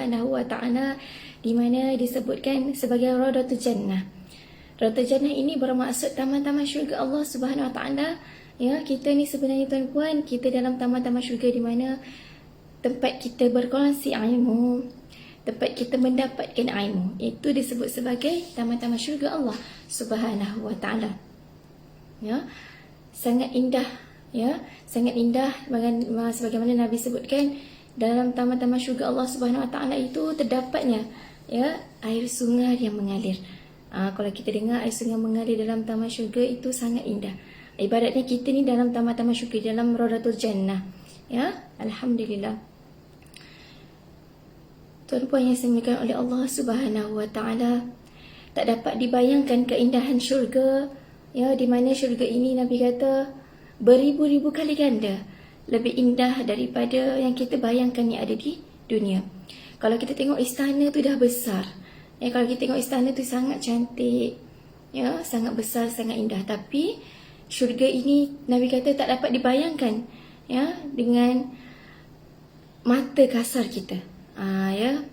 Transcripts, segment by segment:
Subhanahu wa taala, di mana disebutkan sebagai Raudatul Jannah. Raudatul Jannah ini bermaksud taman-taman syurga Allah Subhanahu wa taala. Ya, kita ni sebenarnya tuan-puan, kita dalam taman-taman syurga di mana tempat kita berkongsi ilmu, tempat kita mendapatkan ilmu, itu disebut sebagai taman-taman syurga Allah Subhanahu wa taala. Ya, sangat indah, ya, sangat indah sebagaimana Nabi sebutkan, dalam taman-taman syurga Allah Subhanahu wa taala itu terdapatnya, ya, air sungai yang mengalir. Kalau kita dengar air sungai mengalir dalam taman syurga itu sangat indah. Ibaratnya kita ni dalam taman-taman syurga, dalam Raudatul Jannah. Ya, alhamdulillah. Tuan-puan yang dimuliakan oleh Allah Subhanahu wa taala, tak dapat dibayangkan keindahan syurga, ya, di mana syurga ini Nabi kata beribu-ribu kali ganda lebih indah daripada yang kita bayangkan yang ada di dunia. Kalau kita tengok istana tu dah besar, ya, kalau kita tengok istana tu sangat cantik, ya, sangat besar, sangat indah. Tapi syurga ini Nabi kata tak dapat dibayangkan, ya, dengan mata kasar kita. Ya,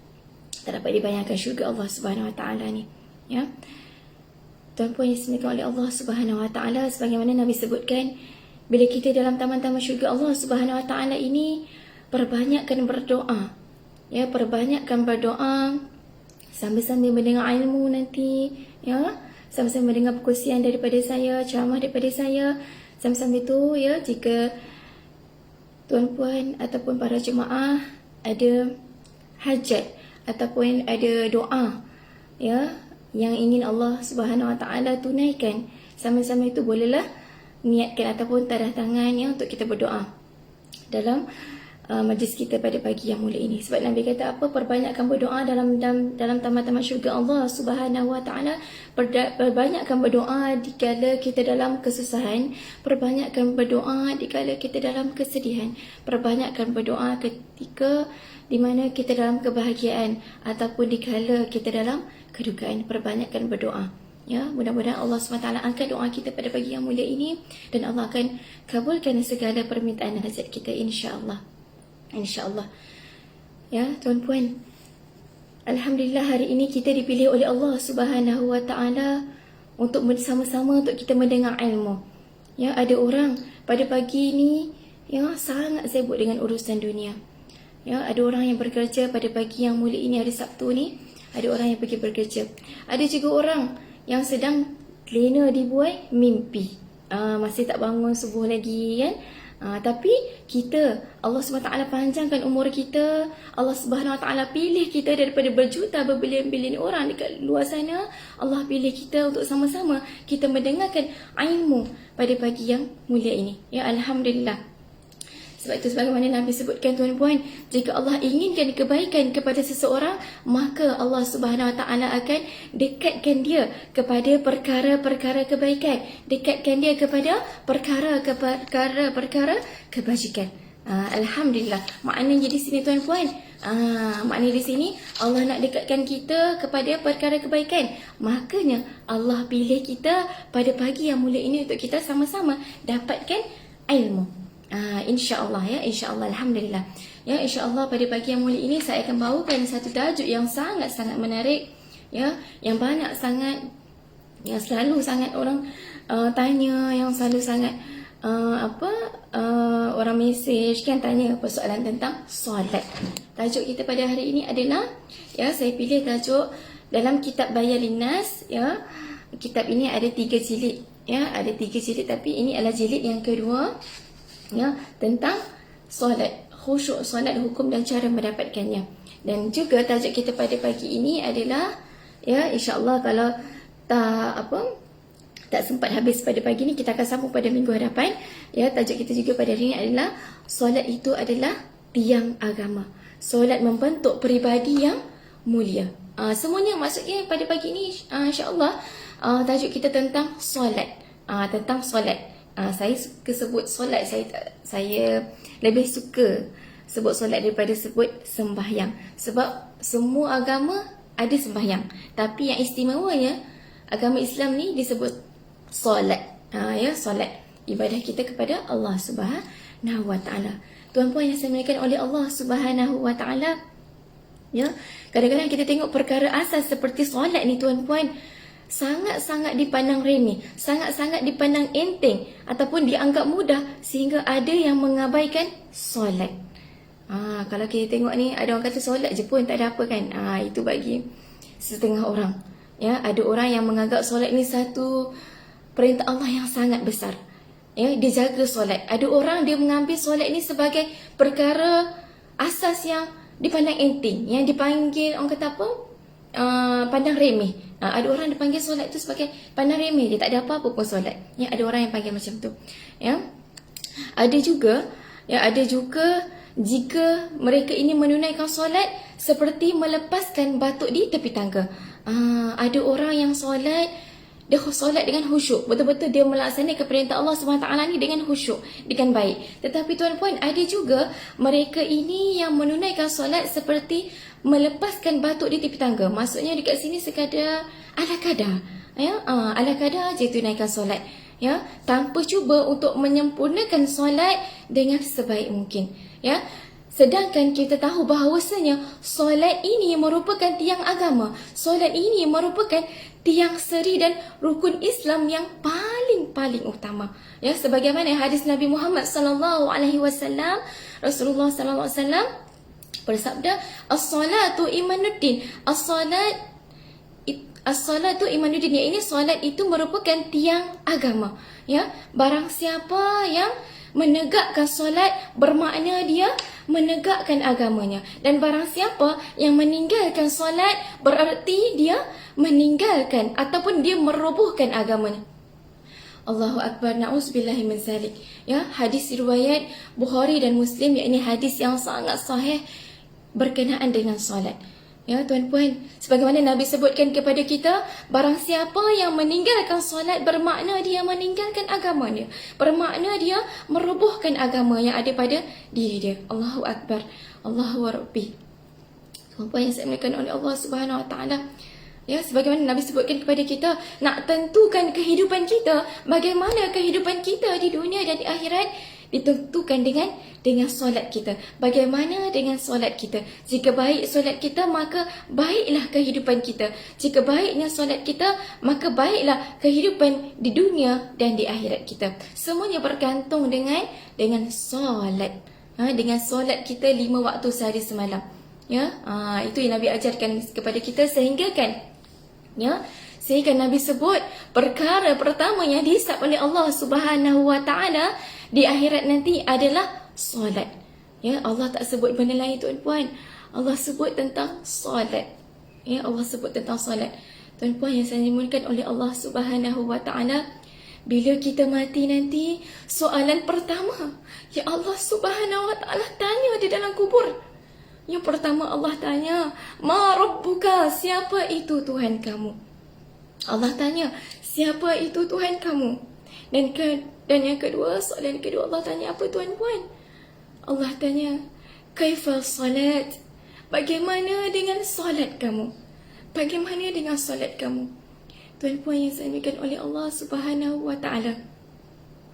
tak dapat dibayangkan syurga Allah Subhanahu wa taala ni, ya. Tuan-puan yang dimuliakan oleh Allah Subhanahu wa taala, sebagaimana Nabi sebutkan, bila kita dalam taman-taman syurga Allah Subhanahu wa taala ini, perbanyakkan berdoa. Ya, perbanyakkan berdoa sambil-sambil mendengar ilmu nanti, ya. Sambil-sambil mendengar perkongsian daripada saya, ceramah daripada saya. Sambil-sambil tu, ya, jika tuan-puan ataupun para jemaah ada hajat ataupun ada doa, ya, yang ingin Allah Subhanahu wa taala tunaikan, sama-sama itu bolehlah niatkan ataupun tadah tangan, ya, untuk kita berdoa dalam majlis kita pada pagi yang mulia ini. Sebab Nabi kata apa? Perbanyakkan berdoa dalam taman-taman syurga Allah Subhanahu wa taala. Perbanyakkan berdoa dikala kita dalam kesusahan, perbanyakkan berdoa dikala kita dalam kesedihan, perbanyakkan berdoa ketika di mana kita dalam kebahagiaan ataupun dikala kita dalam kedukaan. Perbanyakkan berdoa. Ya, mudah-mudahan Allah SWT angkat doa kita pada pagi yang mulia ini dan Allah akan kabulkan segala permintaan dan hajat kita, insya-Allah. InsyaAllah. Ya, tuan-puan, alhamdulillah hari ini kita dipilih oleh Allah Subhanahu wa taala untuk bersama-sama untuk kita mendengar ilmu. Ya, ada orang pada pagi ini, ya, sangat sibuk dengan urusan dunia. Ya, ada orang yang bekerja pada pagi yang mulia ini, hari Sabtu ni, ada orang yang pergi bekerja. Ada juga orang yang sedang lena dibuai mimpi. Masih tak bangun subuh lagi, kan? Tapi kita, Allah SWT panjangkan umur kita, Allah SWT pilih kita daripada berjuta berbilion-bilion orang dekat luar sana. Allah pilih kita untuk sama-sama kita mendengarkan ilmu pada pagi yang mulia ini. Ya, alhamdulillah. Sebab itu sebagaimana Nabi sebutkan, tuan-puan, jika Allah inginkan kebaikan kepada seseorang, maka Allah Subhanahu wa taala akan dekatkan dia kepada perkara-perkara kebaikan, dekatkan dia kepada perkara-perkara kebajikan. Alhamdulillah. Maknanya di sini, tuan-puan, maknanya di sini Allah nak dekatkan kita kepada perkara kebaikan. Makanya Allah pilih kita pada pagi yang mulia ini untuk kita sama-sama dapatkan ilmu. InsyaAllah, ya, insyaAllah, alhamdulillah. Ya, insyaAllah pada pagi yang mulia ini saya akan bawakan satu tajuk yang sangat-sangat menarik, ya, yang banyak sangat, yang selalu sangat orang tanya, yang selalu sangat orang mesej, kan, tanya persoalan tentang solat. Tajuk kita pada hari ini adalah, ya, saya pilih tajuk dalam kitab Bayanun Nas, ya. Kitab ini ada 3 jilid, ya, ada 3 jilid, tapi ini adalah jilid yang kedua, ya, tentang solat, khusyuk solat, hukum dan cara mendapatkannya. Dan juga tajuk kita pada pagi ini adalah, ya, insya-Allah kalau tak sempat habis pada pagi ini, kita akan sambung pada minggu hadapan. Ya, tajuk kita juga pada hari ini adalah solat itu adalah tiang agama. Solat membentuk peribadi yang mulia. Semuanya maksudnya pada pagi ini, insya-Allah, tajuk kita tentang solat, tentang solat. Saya suka sebut solat, saya lebih suka sebut solat daripada sebut sembahyang. Sebab semua agama ada sembahyang, tapi yang istimewanya agama Islam ni disebut solat. Ya, solat, ibadah kita kepada Allah Subhanahu wa taala. Tuan-puan yang saya muliakan oleh Allah Subhanahu wa taala, Ya, kadang-kadang kita tengok perkara asas seperti solat ni tuan-puan, sangat-sangat dipandang remeh, sangat-sangat dipandang enteng ataupun dianggap mudah sehingga ada yang mengabaikan solat. Kalau kita tengok ni, ada orang kata solat je pun tak ada apa kan. Itu bagi setengah orang. Ya, ada orang yang menganggap solat ni satu perintah Allah yang sangat besar. Ya, dia jaga solat. Ada orang dia mengambil solat ni sebagai perkara asas yang dipandang enteng, yang dipanggil orang kata apa? Pandang remeh. Ada orang dipanggil solat tu sebagai pandang remeh, dia tak ada apa-apa pun solat. Ya, ada orang yang panggil macam tu. Ya. Ada juga jika mereka ini menunaikan solat seperti melepaskan batuk di tepi tangga. Ada orang yang solat, dia solat dengan khusyuk, betul-betul dia melaksanakan perintah Allah SWT ni dengan khusyuk, dengan baik. Tetapi tuan-puan, ada juga mereka ini yang menunaikan solat seperti melepaskan batuk di tepi tangga. Maksudnya dekat sini sekadar ala kadar, ya, ala kadar je tunaikan solat, ya, tanpa cuba untuk menyempurnakan solat dengan sebaik mungkin, ya. Sedangkan kita tahu bahawasanya solat ini merupakan tiang agama. Solat ini merupakan tiang seri dan rukun Islam yang paling utama. Ya, sebagaimana hadis Nabi Muhammad SAW, Rasulullah SAW bersabda, as-salatu imanuddin. As-salatu imanuddin. Ini solat itu merupakan tiang agama. Ya, barang siapa yang menegakkan solat bermakna dia menegakkan agamanya, dan barang siapa yang meninggalkan solat berarti dia meninggalkan ataupun dia merobohkan agamanya. Allahu Akbar, na'udzubillahi min zalik. Ya, hadis riwayat Bukhari dan Muslim, yakni hadis yang sangat sahih berkenaan dengan solat. Ya, tuan-puan, sebagaimana Nabi sebutkan kepada kita, barang siapa yang meninggalkan solat bermakna dia meninggalkan agamanya, bermakna dia merobohkan agama yang ada pada diri dia. Allahu Akbar, Allahu Rabbi. Tuan-puan yang saya muliakan oleh Allah Subhanahu Wa Taala. Ya, sebagaimana Nabi sebutkan kepada kita, nak tentukan kehidupan kita, bagaimana kehidupan kita di dunia dan di akhirat, ditentukan dengan solat kita. Bagaimana dengan solat kita? Jika baik solat kita, maka baiklah kehidupan kita. Jika baiknya solat kita, maka baiklah kehidupan di dunia dan di akhirat kita. Semuanya bergantung dengan solat. Dengan solat kita 5 waktu sehari semalam. Ya, itu yang Nabi ajarkan kepada kita, sehingga Nabi sebut perkara pertama yang dihisap oleh Allah Subhanahu Wa Taala di akhirat nanti adalah solat. Ya, Allah tak sebut benda lain tuan-puan. Allah sebut tentang solat. Ya, Allah sebut tentang solat. Tuan-puan yang saya dimuliakan oleh Allah Subhanahu Wa Taala, bila kita mati nanti, soalan pertama ya Allah Subhanahu Wa Taala tanya di dalam kubur. Yang pertama Allah tanya, ma rabbuka, siapa itu Tuhan kamu? Allah tanya, siapa itu Tuhan kamu? Dan yang kedua, soalan kedua Allah tanya apa tuan-puan? Allah tanya, kaifa salat? Bagaimana dengan solat kamu? Bagaimana dengan solat kamu? Tuan-puan yang saya muliakan oleh Allah Subhanahu Wa Taala.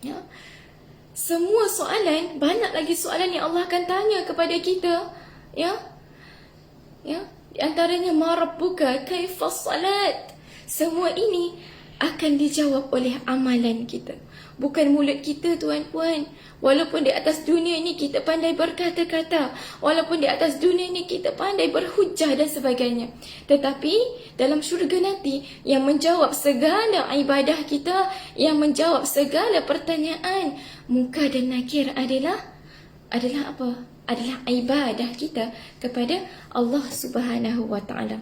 Ya. Semua soalan, banyak lagi soalan yang Allah akan tanya kepada kita. Ya. Di antaranya ma rabbuka, kaifa salat? Semua ini akan dijawab oleh amalan kita, bukan mulut kita tuan-puan. Walaupun di atas dunia ini kita pandai berkata-kata, walaupun di atas dunia ini kita pandai berhujah dan sebagainya, tetapi dalam syurga nanti yang menjawab segala ibadah kita, yang menjawab segala pertanyaan muka dan nakir adalah apa? Adalah ibadah kita kepada Allah Subhanahu Wa Taala.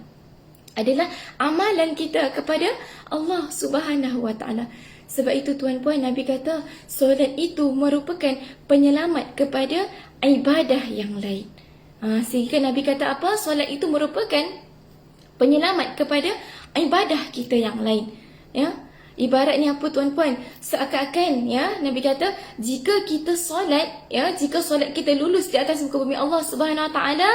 Adalah amalan kita kepada Allah Subhanahu Wa Taala. Sebab itu tuan-puan, Nabi kata solat itu merupakan penyelamat kepada ibadah yang lain. Sehingga Nabi kata apa? Solat itu merupakan penyelamat kepada ibadah kita yang lain. Ya, ibaratnya apa tuan-puan? Seakan-akan Nabi kata jika kita solat, jika solat kita lulus di atas muka bumi Allah Subhanahu Wa Taala,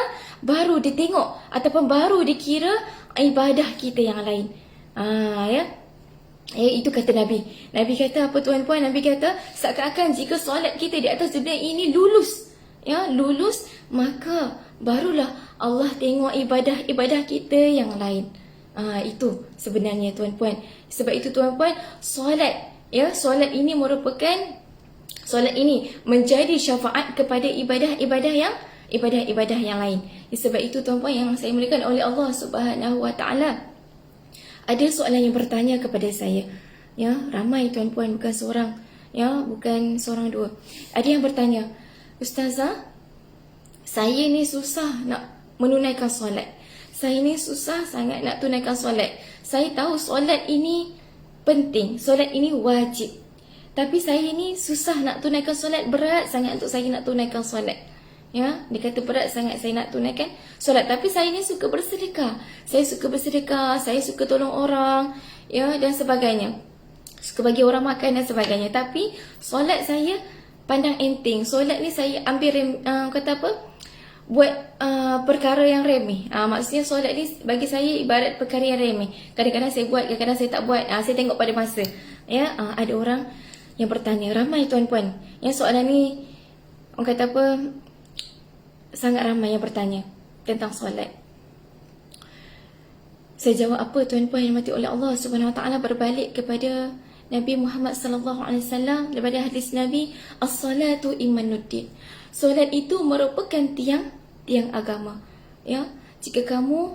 baru ditengok ataupun baru dikira ibadah kita yang lain. Itu kata Nabi. Nabi kata apa tuan-puan? Nabi kata seakan-akan jika solat kita di atas dunia ini lulus, lulus, maka barulah Allah tengok ibadah-ibadah kita yang lain. Itu sebenarnya tuan-puan. Sebab itu tuan-puan, solat ini solat ini menjadi syafaat kepada ibadah-ibadah yang lain. Sebab itu tuan-puan yang saya muliakan oleh Allah Subhanahu Wa Taala, ada soalan yang bertanya kepada saya. Ramai tuan-puan, bukan seorang dua. Ada yang bertanya, Ustazah, saya ni susah nak menunaikan solat. Saya ni susah sangat nak tunaikan solat. Saya tahu solat ini penting, solat ini wajib. Tapi saya ni susah nak tunaikan solat, berat sangat untuk saya nak tunaikan solat. Dia kata berat sangat saya nak tunaikan solat. Tapi saya ni suka bersedekah. Saya suka tolong orang, dan sebagainya. Suka bagi orang makan dan sebagainya. Tapi solat saya pandang enteng. Solat ni saya ambil buat perkara yang remeh. Maksudnya solat ni bagi saya ibarat perkara yang remeh. Kadang-kadang saya buat, kadang-kadang saya tak buat. Saya tengok pada masa. Ada orang yang bertanya, ramai tuan-puan. Soalan ni sangat ramai yang bertanya tentang solat. Saya jawab apa tuan-puan yang mati oleh Allah Subhanahu Wa Taala, berbalik kepada Nabi Muhammad sallallahu alaihi wasallam daripada hadis Nabi, as-salatu imanuddin. Solat itu merupakan tiang agama. Jika kamu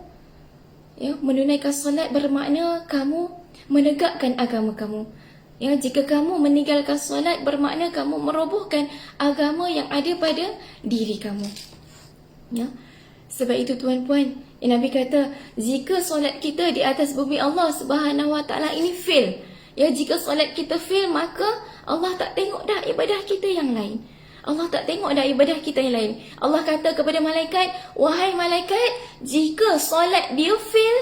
menunaikan solat, bermakna kamu menegakkan agama kamu. Jika kamu meninggalkan solat, bermakna kamu merobohkan agama yang ada pada diri kamu. Sebab itu tuan-puan, Nabi kata, jika solat kita di atas bumi Allah Subhanahu Wa Taala ini fail, jika solat kita fail, maka Allah tak tengok dah ibadah kita yang lain. Allah tak tengok dah ibadah kita yang lain. Allah kata kepada malaikat, wahai malaikat, jika solat dia fail,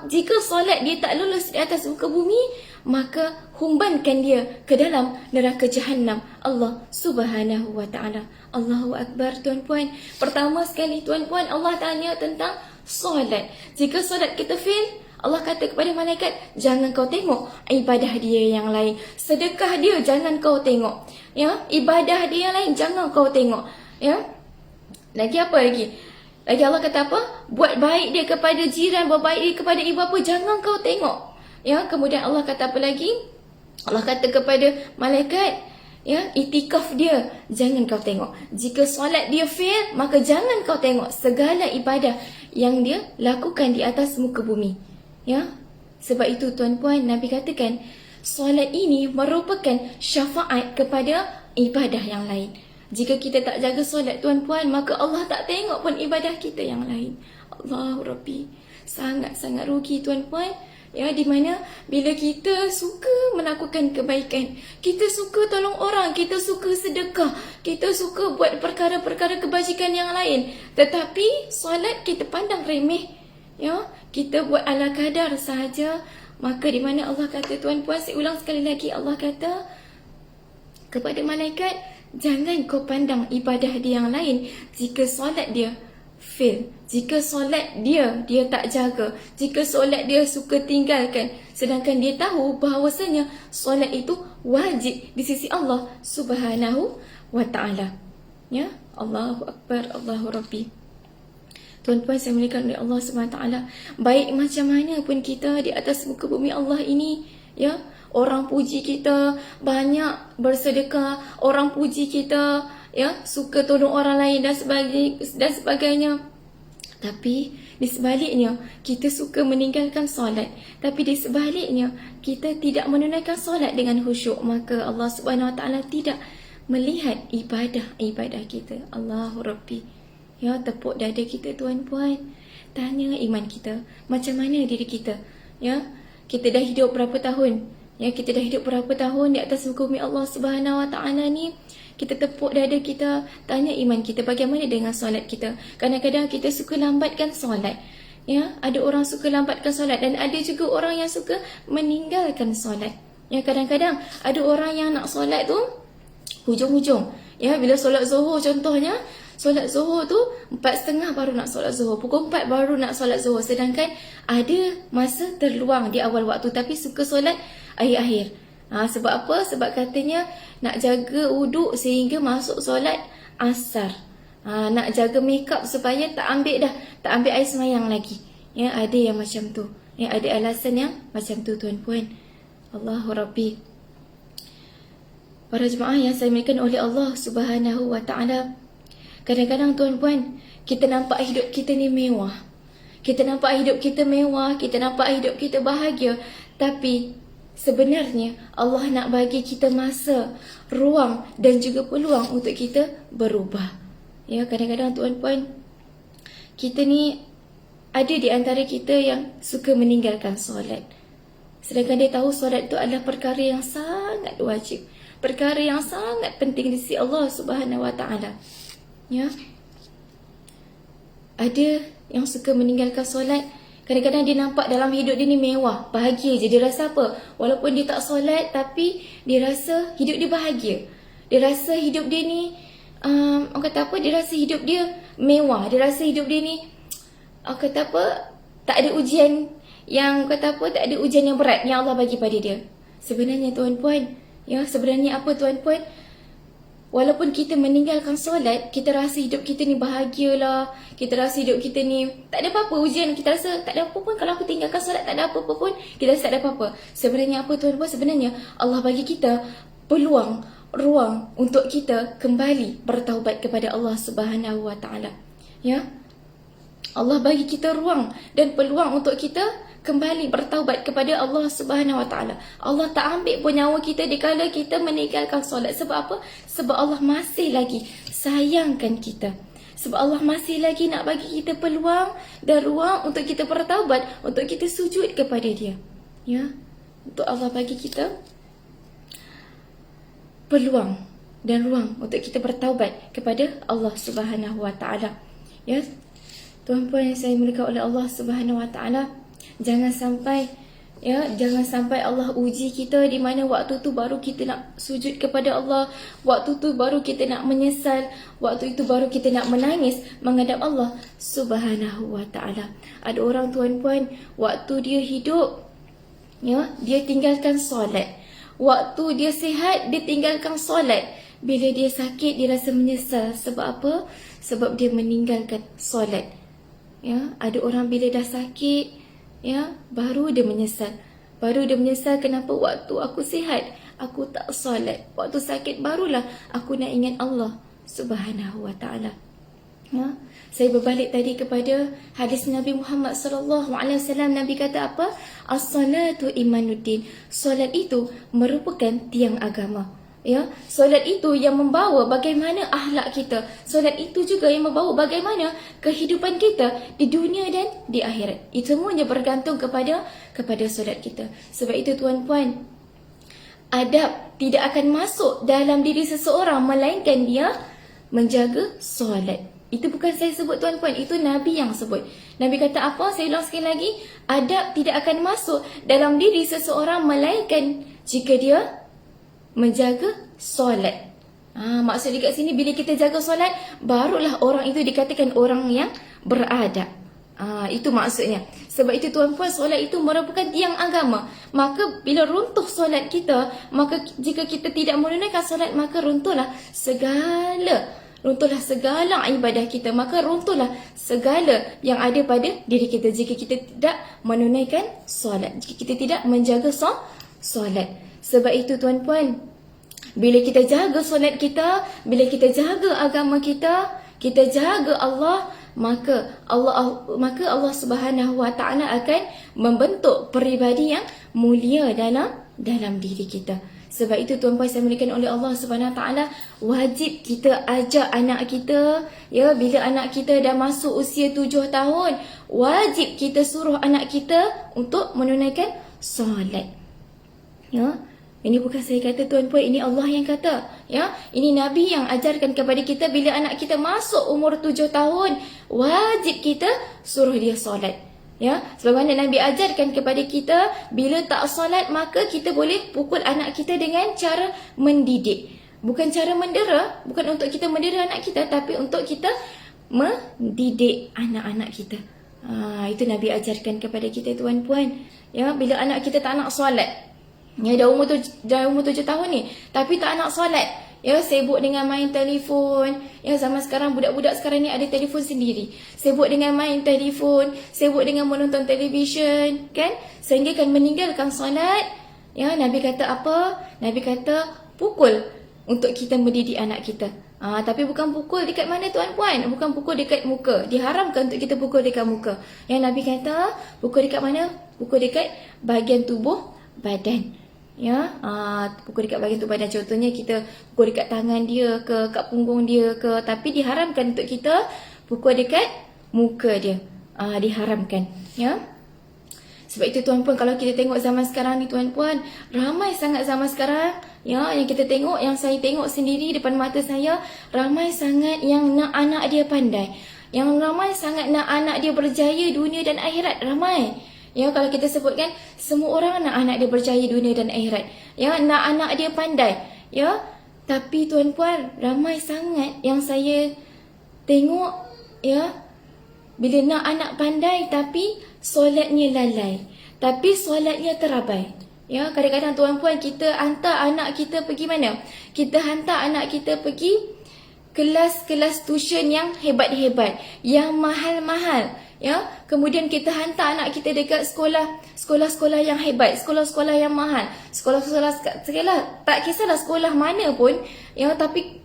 jika solat dia tak lulus di atas muka bumi, maka humbankan dia ke dalam neraka Jahannam Allah Subhanahu Wa Taala. Allahu Akbar tuan-puan. Pertama sekali tuan-puan, Allah tanya tentang solat. Jika solat kita fail, Allah kata kepada malaikat, jangan kau tengok ibadah dia yang lain. Sedekah dia jangan kau tengok. Ibadah dia yang lain jangan kau tengok. Lagi apa lagi? Lagi Allah kata apa? Buat baik dia kepada jiran, buat baik dia kepada ibu bapa, jangan kau tengok. Kemudian Allah kata apa lagi? Allah kata kepada malaikat, itikaf dia jangan kau tengok. Jika solat dia fail, maka jangan kau tengok segala ibadah yang dia lakukan di atas muka bumi. Sebab itu tuan-puan, Nabi katakan solat ini merupakan syafaat kepada ibadah yang lain. Jika kita tak jaga solat tuan-puan, maka Allah tak tengok pun ibadah kita yang lain. Allahu Rabbi, sangat-sangat rugi tuan-puan. Di mana bila kita suka melakukan kebaikan, kita suka tolong orang, kita suka sedekah, kita suka buat perkara-perkara kebajikan yang lain, tetapi solat kita pandang remeh, kita buat ala kadar sahaja, maka di mana Allah kata tuan-puan, saya ulang sekali lagi, Allah kata kepada malaikat, jangan kau pandang ibadah dia yang lain jika solat dia fail, jika solat dia tak jaga, jika solat dia suka tinggalkan, sedangkan dia tahu bahawasanya solat itu wajib di sisi Allah Subhanahu Wa Taala. Allahu Akbar, Allahu Rabbi. Tuan-tuan saya muliakan oleh Allah Subhanahu Wa Taala, baik macam mana pun kita di atas muka bumi Allah ini, orang puji kita banyak bersedekah, orang puji kita suka tolong orang lain dan sebagainya. Tapi di sebaliknya kita suka meninggalkan solat. Tapi di sebaliknya kita tidak menunaikan solat dengan khusyuk, maka Allah Subhanahu Wa Taala tidak melihat ibadah kita. Allahu Rabbi. Tepuk dada kita tuan-puan. Tanya iman kita, macam mana diri kita? Kita dah hidup berapa tahun? Kita dah hidup berapa tahun di atas muka bumi Allah Subhanahu Wa Taala ni? Kita tepuk dada kita, tanya iman kita, bagaimana dengan solat kita? Kadang-kadang kita suka lambatkan solat. Ada orang suka lambatkan solat dan ada juga orang yang suka meninggalkan solat. Kadang-kadang ada orang yang nak solat tu hujung-hujung. Bila solat Zuhur contohnya, solat Zuhur tu 4.30 baru nak solat Zuhur, pukul 4 baru nak solat Zuhur, sedangkan ada masa terluang di awal waktu, tapi suka solat akhir-akhir. Sebab apa? Sebab katanya nak jaga wuduk sehingga masuk solat asar. Nak jaga makeup supaya tak ambil air semayang lagi. Ya, ada yang macam tu. Ya, ada alasan yang macam tu tuan-puan. Allahu Rabbi. Para jemaah yang saya muliakan oleh Allah Subhanahu wa taala. Kadang-kadang tuan-puan, kita nampak hidup kita ni mewah. Kita nampak hidup kita mewah, kita nampak hidup kita bahagia, tapi sebenarnya Allah nak bagi kita masa, ruang dan juga peluang untuk kita berubah. Ya, kadang-kadang tuan-puan, kita ni ada di antara kita yang suka meninggalkan solat. Sedangkan dia tahu solat itu adalah perkara yang sangat wajib, perkara yang sangat penting di sisi Allah Subhanahu wa taala. Ya. Ada yang suka meninggalkan solat. Kadang-kadang dia nampak dalam hidup dia ni mewah, bahagia je. Dia rasa apa? Walaupun dia tak solat, tapi dia rasa hidup dia bahagia. Dia rasa hidup dia ni orang kata apa? Dia rasa hidup dia mewah. Dia rasa hidup dia ni orang kata apa? Tak ada ujian yang kata apa? Tak ada ujian yang berat yang Allah bagi pada dia. Sebenarnya tuan-puan, ya, sebenarnya apa tuan-puan? Walaupun kita meninggalkan solat, kita rasa hidup kita ni bahagialah. Kita rasa hidup kita ni tak ada apa-apa ujian. Kita rasa tak ada apa pun. Kalau aku tinggalkan solat, tak ada apa-apa pun. Kita rasa tak ada apa-apa. Sebenarnya apa tuan-tuan? Sebenarnya Allah bagi kita peluang, ruang untuk kita kembali bertaubat kepada Allah Subhanahu wa taala. Ya. Allah bagi kita ruang dan peluang untuk kita kembali bertaubat kepada Allah Subhanahu wa taala. Allah tak ambil pun nyawa kita dikala kita meninggalkan solat. Sebab apa? Sebab Allah masih lagi sayangkan kita. Sebab Allah masih lagi nak bagi kita peluang dan ruang untuk kita bertaubat, untuk kita sujud kepada Dia. Ya. Untuk Allah bagi kita peluang dan ruang untuk kita bertaubat kepada Allah Subhanahu wa taala. Ya. Tuan-puan yang saya muliakan oleh Allah Subhanahu wa taala, jangan sampai Allah uji kita di mana waktu tu baru kita nak sujud kepada Allah, waktu tu baru kita nak menyesal, waktu itu baru kita nak menangis menghadap Allah Subhanahu wa taala. Ada orang tuan-puan, waktu dia hidup, ya, dia tinggalkan solat. Waktu dia sihat, dia tinggalkan solat. Bila dia sakit, dia rasa menyesal. Sebab apa? Sebab dia meninggalkan solat. Ya, ada orang bila dah sakit, ya, baru dia menyesal. Baru dia menyesal kenapa waktu aku sihat aku tak solat. Waktu sakit barulah aku nak ingat Allah Subhanahu wa taala. Ya, saya berbalik tadi kepada hadis Nabi Muhammad sallallahu alaihi wasallam. Nabi kata apa? As-salatu imanuddin. Solat itu merupakan tiang agama. Ya, solat itu yang membawa bagaimana akhlak kita. Solat itu juga yang membawa bagaimana kehidupan kita di dunia dan di akhirat. Itu semuanya bergantung kepada solat kita. Sebab itu tuan-puan, adab tidak akan masuk dalam diri seseorang melainkan dia menjaga solat. Itu bukan saya sebut tuan-puan, itu Nabi yang sebut. Nabi kata apa? Saya ulang sekali lagi. Adab tidak akan masuk dalam diri seseorang melainkan jika dia menjaga solat. Maksud dekat sini, bila kita jaga solat, barulah orang itu dikatakan orang yang beradab. Itu maksudnya. Sebab itu tuan-puan, solat itu merupakan tiang agama. Maka bila runtuh solat kita, maka jika kita tidak menunaikan solat, maka runtuhlah segala ibadah kita. Maka runtuhlah segala yang ada pada diri kita jika kita tidak menunaikan solat, jika kita tidak menjaga solat. Sebab itu tuan-puan, bila kita jaga solat kita, bila kita jaga agama kita, kita jaga Allah, maka Allah Subhanahu wa taala akan membentuk peribadi yang mulia dalam diri kita. Sebab itu tuan-puan saya muliakan oleh Allah Subhanahu wa taala, wajib kita ajak anak kita, ya, bila anak kita dah masuk usia 7 tahun, wajib kita suruh anak kita untuk menunaikan solat. Ya, ini bukan saya kata tuan-puan, ini Allah yang kata. Ya, ini Nabi yang ajarkan kepada kita, bila anak kita masuk umur 7 tahun, wajib kita suruh dia solat. Ya, sebagaimana Nabi ajarkan kepada kita, bila tak solat maka kita boleh pukul anak kita dengan cara mendidik. Bukan cara mendera, bukan untuk kita mendera anak kita, tapi untuk kita mendidik anak-anak kita. Itu Nabi ajarkan kepada kita tuan-puan. Ya, bila anak kita tak nak solat, ya, dah umur 7 tahun ni, tapi tak nak solat, Ya, sibuk dengan main telefon. Ya, zaman sekarang budak-budak sekarang ni ada telefon sendiri. Sibuk dengan main telefon, sibuk dengan menonton televisyen, kan? Sehingga kan meninggalkan solat. Ya, Nabi kata apa? Nabi kata pukul untuk kita mendidik anak kita. Tapi bukan pukul dekat mana tuan-puan? Bukan pukul dekat muka. Diharamkan untuk kita pukul dekat muka. Yang Nabi kata pukul dekat mana? Pukul dekat bahagian tubuh badan. Ya, pukul dekat bahagian tubuh badan. Contohnya kita pukul dekat tangan dia ke, kat punggung dia ke. Tapi diharamkan untuk kita pukul dekat muka dia. Diharamkan. Ya. Sebab itu tuan-puan, kalau kita tengok zaman sekarang ni tuan-puan, ramai sangat zaman sekarang ya, yang kita tengok, yang saya tengok sendiri depan mata saya, ramai sangat yang nak anak dia pandai. Yang ramai sangat nak anak dia berjaya dunia dan akhirat, ramai. Ya, kalau kita sebutkan, semua orang nak anak dia berjaya dunia dan akhirat. Ya, nak anak dia pandai. Ya, tapi tuan-puan, ramai sangat yang saya tengok ya, bila nak anak pandai tapi solatnya lalai, tapi solatnya terabai. Ya, kadang-kadang tuan-puan, kita hantar anak kita pergi mana? Kita hantar anak kita pergi kelas-kelas tuition yang hebat-hebat, yang mahal-mahal. Ya, kemudian kita hantar anak kita dekat sekolah-sekolah yang hebat, sekolah-sekolah yang mahal, sekolah-sekolah segala, tak kisahlah sekolah mana pun, ya, tapi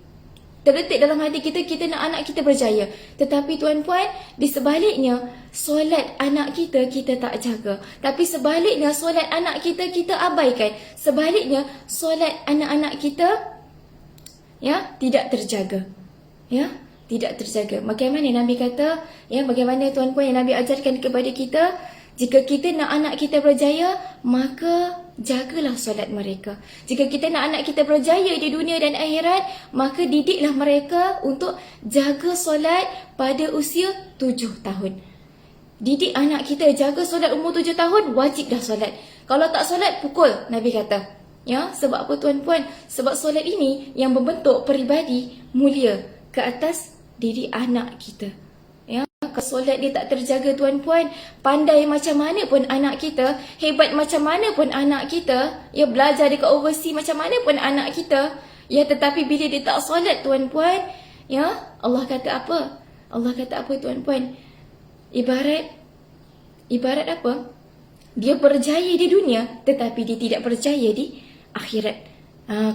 terletak dalam hati kita, kita nak anak kita berjaya. Tetapi tuan-puan, di sebaliknya, solat anak kita, kita tak jaga. Tapi sebaliknya, solat anak kita, kita abaikan. Sebaliknya, solat anak-anak kita, ya, tidak terjaga. Ya, tidak terjaga. Bagaimana Nabi kata, ya, bagaimana tuan-puan yang Nabi ajarkan kepada kita, jika kita nak anak kita berjaya, maka jagalah solat mereka. Jika kita nak anak kita berjaya di dunia dan akhirat, maka didiklah mereka untuk jaga solat pada usia 7 tahun. Didik anak kita jaga solat umur 7 tahun, wajib dah solat. Kalau tak solat, pukul, Nabi kata. Ya, sebab apa tuan-puan? Sebab solat ini yang membentuk peribadi mulia ke atas diri anak kita. Ya, kalau solat dia tak terjaga tuan-puan, pandai macam mana pun anak kita, hebat macam mana pun anak kita, ya, belajar dekat overseas macam mana pun anak kita, ya, tetapi bila dia tak solat tuan-puan, ya, Allah kata apa? Allah kata apa tuan-puan? Ibarat apa? Dia berjaya di dunia, tetapi dia tidak berjaya di akhirat.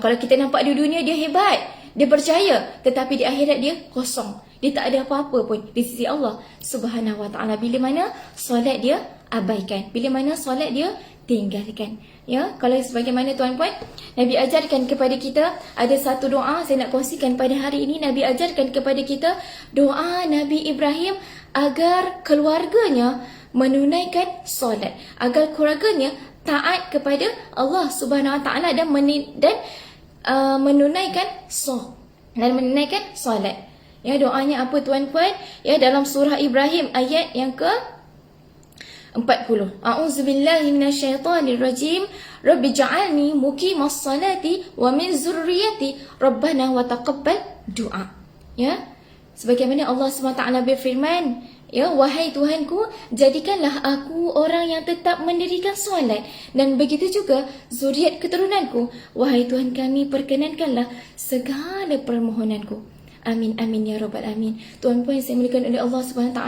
Kalau kita nampak di dunia dia hebat, dia berjaya, tetapi di akhirat dia kosong. Dia tak ada apa-apa pun di sisi Allah Subhanahu Wa Taala. Bila mana solat dia abaikan, bila mana solat dia tinggalkan. Ya, kalau sebagaimana tuan-puan, Nabi ajarkan kepada kita, ada satu doa saya nak kongsikan pada hari ini. Nabi ajarkan kepada kita doa Nabi Ibrahim agar keluarganya menunaikan solat, agar keluarganya taat kepada Allah Subhanahu Wa Taala dan menunaikan solat. Ya, doanya apa tuan-puan? Ya, dalam surah Ibrahim ayat yang ke-40. A'udzubillahi minasyaitonirrajim. Rabbi ja'alni muqimas salati wa min zurriyyati rabbana wa taqabbal du'a. Ya. Sebagaimana Allah SWT berfirman, ya, wahai Tuhanku, jadikanlah aku orang yang tetap mendirikan solat, dan begitu juga zuriat keturunanku. Wahai Tuhan kami, perkenankanlah segala permohonanku. Amin, amin, ya Rabbal Alamin. Tuan-puan yang saya muliakan oleh Allah SWT,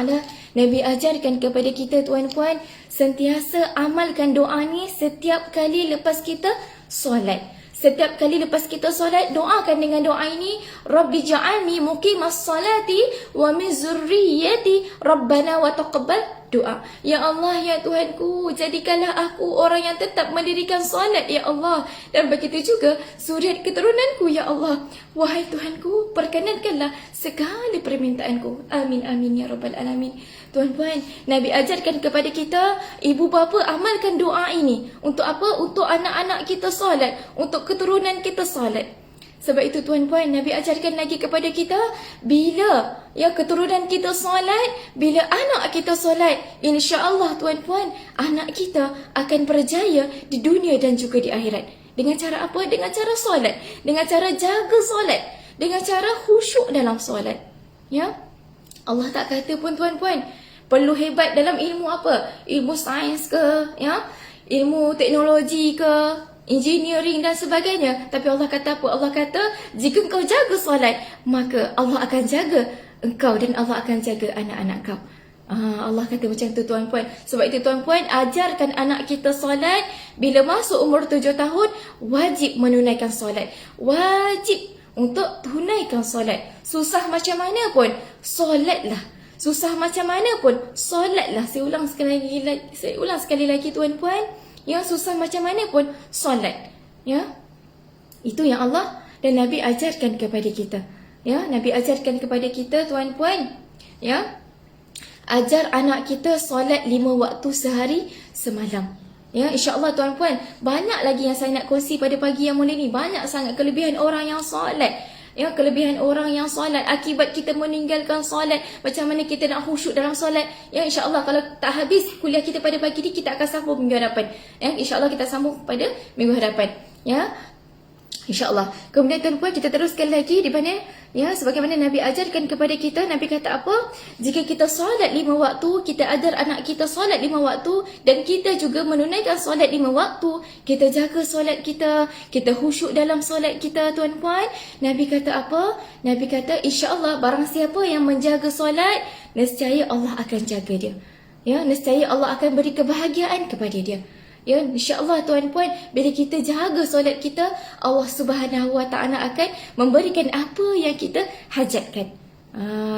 Nabi ajarkan kepada kita tuan-puan, sentiasa amalkan doa ni setiap kali lepas kita solat. Setiap kali lepas kita solat, doakan dengan doa ini, Rabbi ja'alni muqimas salati wa min zurriyyati rabbana wa taqabbal doa. Ya Allah, ya Tuhanku, jadikanlah aku orang yang tetap mendirikan solat, ya Allah, dan begitu juga zuriat keturunanku, ya Allah. Wahai Tuhanku, perkenankanlah segala permintaanku. Amin, amin, ya Rabbal Alamin. Tuan-puan, Nabi ajarkan kepada kita, ibu bapa amalkan doa ini. Untuk apa? Untuk anak-anak kita solat, untuk keturunan kita solat. Sebab itu tuan-puan, Nabi ajarkan lagi kepada kita, bila ya keturunan kita solat, bila anak kita solat, insya-Allah tuan-puan, anak kita akan berjaya di dunia dan juga di akhirat. Dengan cara apa? Dengan cara solat, dengan cara jaga solat, dengan cara khusyuk dalam solat. Ya. Allah tak kata pun tuan-puan perlu hebat dalam ilmu apa? Ilmu sains ke, ya? Ilmu teknologi ke, engineering dan sebagainya. Tapi Allah kata apa? Allah kata, jika engkau jaga solat, maka Allah akan jaga engkau dan Allah akan jaga anak-anak kau. Allah kata macam tu tuan-puan. Sebab itu tuan-puan, ajarkan anak kita solat. Bila masuk umur 7 tahun, wajib menunaikan solat. Wajib untuk tunaikan solat. Susah macam mana pun, solatlah. Susah macam mana pun, solatlah. Saya ulang sekali lagi tuan-puan. Ya, susah macam mana pun, solat. Ya, itu yang Allah dan Nabi ajarkan kepada kita. Ya, Nabi ajarkan kepada kita tuan-puan. Ya, ajar anak kita solat 5 waktu sehari semalam. Ya, insya-Allah tuan-puan, banyak lagi yang saya nak kongsi pada pagi yang mulia ni. Banyak sangat kelebihan orang yang solat. Ya, kelebihan orang yang solat, akibat kita meninggalkan solat, macam mana kita nak khusyuk dalam solat. Ya, insya-Allah kalau tak habis kuliah kita pada pagi ni, kita akan sambung minggu hadapan. Ya, insya-Allah kita sambung pada minggu hadapan. Ya, insya-Allah. Kemudian tuan-puan, kita teruskan lagi di mana, ya, sebagaimana Nabi ajarkan kepada kita. Nabi kata apa? Jika kita solat 5 waktu, kita ajar anak kita solat 5 waktu, dan kita juga menunaikan solat 5 waktu, kita jaga solat kita khusyuk dalam solat kita tuan-puan. Nabi kata apa? Nabi kata, insya-Allah barang siapa yang menjaga solat, nescaya Allah akan jaga dia. Ya, nescaya Allah akan beri kebahagiaan kepada dia. Ya, insya-Allah tuan-puan, bila kita jaga solat kita, Allah Subhanahu Wa Taala akan memberikan apa yang kita hajatkan.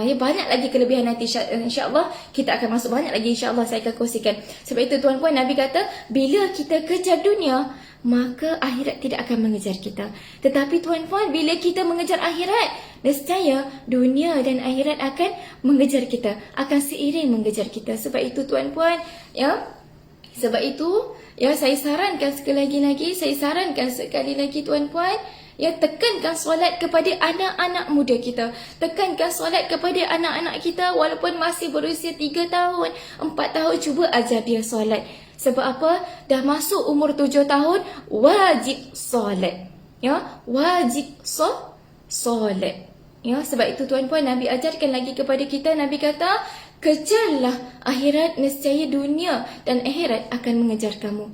Ya, banyak lagi kelebihan nanti, insya-Allah kita akan masuk banyak lagi, insya-Allah saya akan kongsikan. Sebab itu tuan-puan, Nabi kata, bila kita kejar dunia, maka akhirat tidak akan mengejar kita. Tetapi tuan-puan, bila kita mengejar akhirat, nescaya dunia dan akhirat akan mengejar kita, akan seiring mengejar kita. Sebab itu tuan-puan, ya, sebab itu, ya, saya sarankan sekali lagi tuan-puan, ya, tekankan solat kepada anak-anak muda kita. Tekankan solat kepada anak-anak kita walaupun masih berusia 3 tahun, 4 tahun, cuba ajar dia solat. Sebab apa? Dah masuk umur 7 tahun, wajib solat. Ya, wajib solat. Ya, sebab itu tuan-puan, Nabi ajarkan lagi kepada kita. Nabi kata, kejarlah akhirat, nescaya dunia dan akhirat akan mengejar kamu.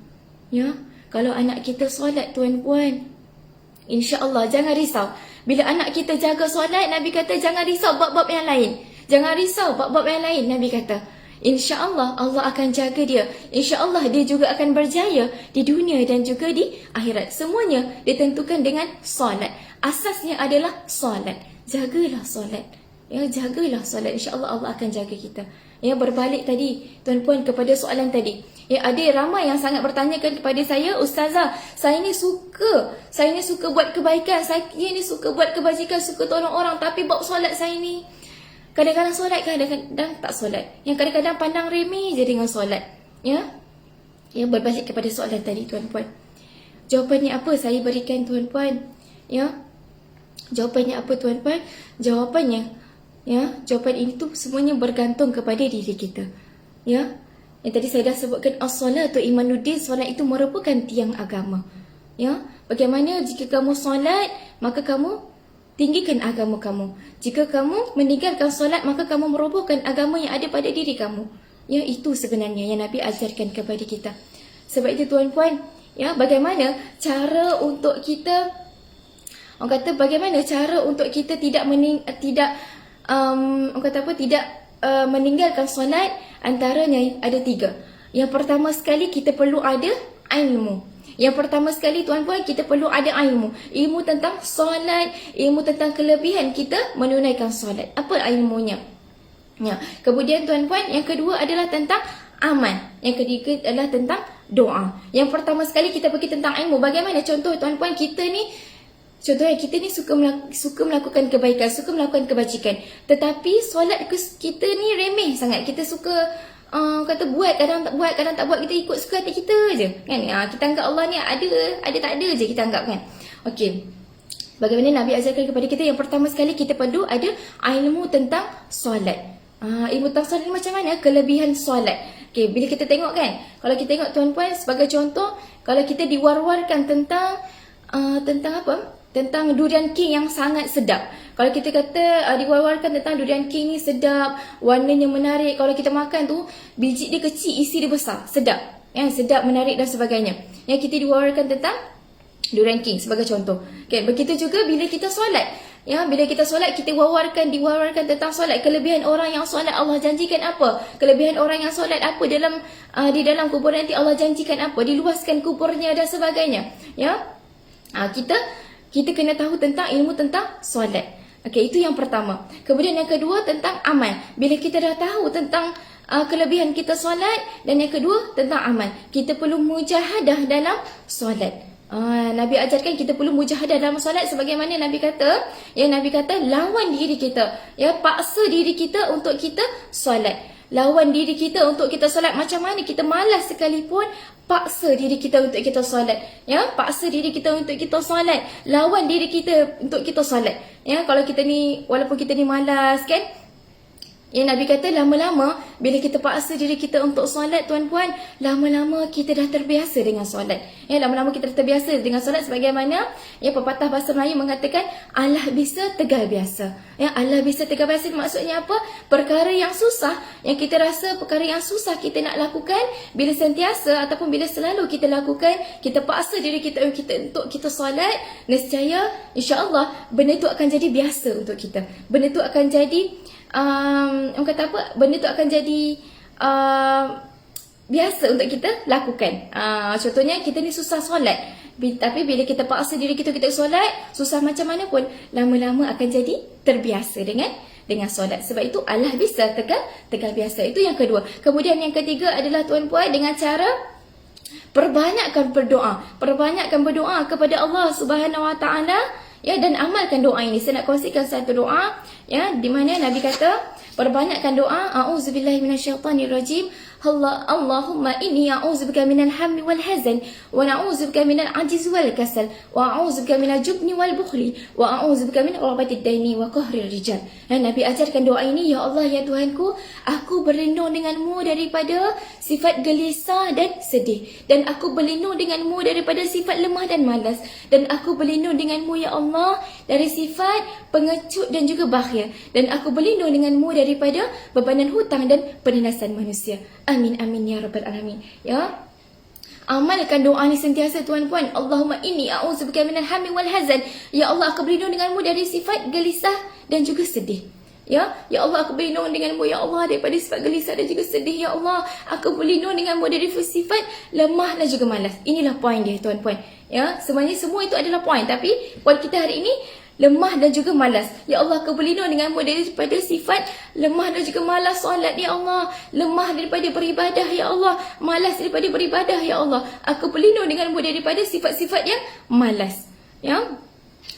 Ya, kalau anak kita solat tuan-puan, insya-Allah jangan risau. Bila anak kita jaga solat, Nabi kata jangan risau bab-bab yang lain. Jangan risau bab-bab yang lain, Nabi kata. InsyaAllah Allah akan jaga dia. InsyaAllah dia juga akan berjaya di dunia dan juga di akhirat. Semuanya ditentukan dengan solat. Asasnya adalah solat. Jagalah solat. Ya, jagalah solat. InsyaAllah Allah akan jaga kita. Ya, berbalik tadi tuan-puan kepada soalan tadi. Ya, ada ramai yang sangat bertanyakan kepada saya, Ustazah, saya ni suka buat kebaikan, saya ni suka buat kebajikan, suka tolong orang, tapi bab solat saya ni kadang-kadang solat, kadang-kadang tak solat. Yang kadang-kadang pandang remeh je dengan solat. Ya, berbalik kepada soalan tadi tuan-puan. Jawapannya apa saya berikan tuan-puan? Ya, jawapannya apa tuan-puan? Jawapan ini tu semuanya bergantung kepada diri kita. Ya, yang tadi saya dah sebutkan, as-salatu imanuddin, solat itu merupakan tiang agama. Ya, bagaimana jika kamu solat, maka kamu tinggikan agama kamu. Jika kamu meninggalkan solat, maka kamu merobohkan agama yang ada pada diri kamu. Ya, itu sebenarnya yang Nabi ajarkan kepada kita. Sebab itu tuan-puan, ya, bagaimana cara untuk kita, orang kata bagaimana cara untuk kita tidak meninggalkan solat? Antaranya ada 3. Yang pertama sekali, kita perlu ada ilmu. Yang pertama sekali tuan-puan, kita perlu ada ilmu. Ilmu tentang solat, ilmu tentang kelebihan kita menunaikan solat. Apa ilmunya? Ya. Kemudian tuan-puan, yang kedua adalah tentang amal. Yang ketiga adalah tentang doa. Yang pertama sekali kita pergi tentang ilmu. Bagaimana contoh tuan-puan, kita ni suka melakukan kebaikan, suka melakukan kebajikan. Tetapi solat kita ni remeh sangat. Kita suka kata buat, kadang tak buat, kita ikut suka hati kita je. Kan? Kita anggap Allah ni ada tak ada je kita anggap, kan. Okey. Bagaimana Nabi ajarkan kepada kita? Yang pertama sekali kita perlu ada ilmu tentang solat. Ilmu tentang solat ni macam mana? Kelebihan solat. Okey, bila kita tengok, kan, kalau kita tengok tuan-puan, sebagai contoh, kalau kita diwar-warkan tentang apa? Tentang durian king yang sangat sedap. Kalau kita kata diwar-warkan tentang durian king ni sedap, warnanya menarik, kalau kita makan tu, biji dia kecil, isi dia besar, sedap. Sedap, menarik dan sebagainya. Yang kita diwar-warkan tentang do ranking sebagai contoh. Okay, begitu juga bila kita solat. Ya, bila kita solat, kita diwawarkan tentang solat. Kelebihan orang yang solat, Allah janjikan apa? Kelebihan orang yang solat apa dalam di dalam kubur nanti, Allah janjikan apa? Diluaskan kuburnya dan sebagainya. Ya, kita kena tahu tentang ilmu tentang solat. Okey, itu yang pertama. Kemudian yang kedua tentang amal. Bila kita dah tahu tentang kelebihan kita solat, dan yang kedua tentang amal, kita perlu mujahadah dalam solat. Nabi ajarkan kita perlu mujahadah dalam solat, sebagaimana Nabi kata, Nabi kata lawan diri kita, paksa diri kita untuk kita solat. Lawan diri kita untuk kita solat. Macam mana kita malas sekalipun, paksa diri kita untuk kita solat. Paksa diri kita untuk kita solat. Lawan diri kita untuk kita solat. Kalau kita ni, walaupun kita ni malas kan, Nabi kata lama-lama bila kita paksa diri kita untuk solat, tuan-puan, lama-lama kita dah terbiasa dengan solat. Lama-lama kita dah terbiasa dengan solat, sebagaimana pepatah bahasa Melayu mengatakan Allah bisa tegal biasa. Allah bisa tegal biasa maksudnya apa? Perkara yang susah, yang kita rasa perkara yang susah kita nak lakukan, bila sentiasa ataupun bila selalu kita lakukan, kita paksa diri kita untuk kita solat, nescaya insya-Allah benda itu akan jadi biasa untuk kita. Benda itu akan jadi orang kata apa? Benda tu akan jadi biasa untuk kita lakukan. Contohnya kita ni susah solat, tapi bila kita paksa diri kita solat, susah macam mana pun, lama-lama akan jadi terbiasa dengan solat. Sebab itu Allah bisa tegal biasa. Itu yang kedua. Kemudian yang ketiga adalah, tuan-puan, dengan cara perbanyakkan berdoa. Perbanyakkan berdoa kepada Allah Subhanahu Wa Taala. Dan amalkan doa ini. Saya nak kongsikan satu doa di mana Nabi kata perbanyakkan doa, a'udzubillahi minasyaitonirrajim, Allahumma inni a'udzubika minal hammi wal hazan wa a'udzubika minal ajiz wal kasal wa a'udzubika minal jubni wal bukhli wa a'udzubika min ghalabati daini wa qahrir rijal. Nabi ajarkan doa ini, ya Allah, ya Tuhanku, aku berlindung denganmu daripada sifat gelisah dan sedih, dan aku berlindung denganmu daripada sifat lemah dan malas, dan aku berlindung denganmu, ya Allah, dari sifat pengecut dan juga bakhil, dan aku berlindung denganmu daripada bebanan hutang dan penindasan manusia. Amin, amin, ya Rabbal Alamin. Amalkan doa ni sentiasa, tuan-puan. Allahumma inni a'udzubika minal hammi wal hazan. Ya Allah, aku berlindung denganmu dari sifat gelisah dan juga sedih. Ya Allah, aku berlindung denganmu, ya Allah, daripada sifat gelisah dan juga sedih. Ya Allah, aku berlindung denganmu dari sifat lemah dan juga malas. Inilah poin dia, tuan-puan. Sebenarnya semua itu adalah poin, tapi poin kita hari ini lemah dan juga malas. Ya Allah, aku berlindung denganmu daripada sifat lemah dan juga malas solat, ya Allah. Lemah daripada beribadah, ya Allah. Malas daripada beribadah, ya Allah. Aku berlindung denganmu daripada sifat-sifat yang malas.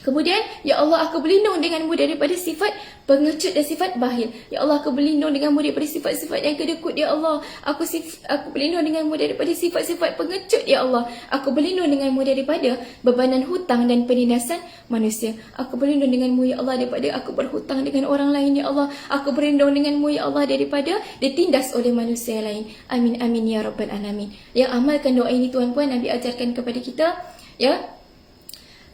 Kemudian, ya Allah, aku berlindung denganmu daripada sifat pengecut dan sifat bakhil. Ya Allah, aku berlindung denganmu daripada sifat-sifat yang kedekut, ya Allah. Aku berlindung denganmu daripada sifat-sifat pengecut, ya Allah. Aku berlindung denganmu daripada bebanan hutang dan penindasan manusia. Aku berlindung denganmu, ya Allah, daripada aku berhutang dengan orang lain, ya Allah. Aku berlindung denganmu, ya Allah, daripada ditindas oleh manusia lain. Amin, amin, ya Rabbal Alamin. Amalkan doa ini, tuan-puan. Nabi ajarkan kepada kita,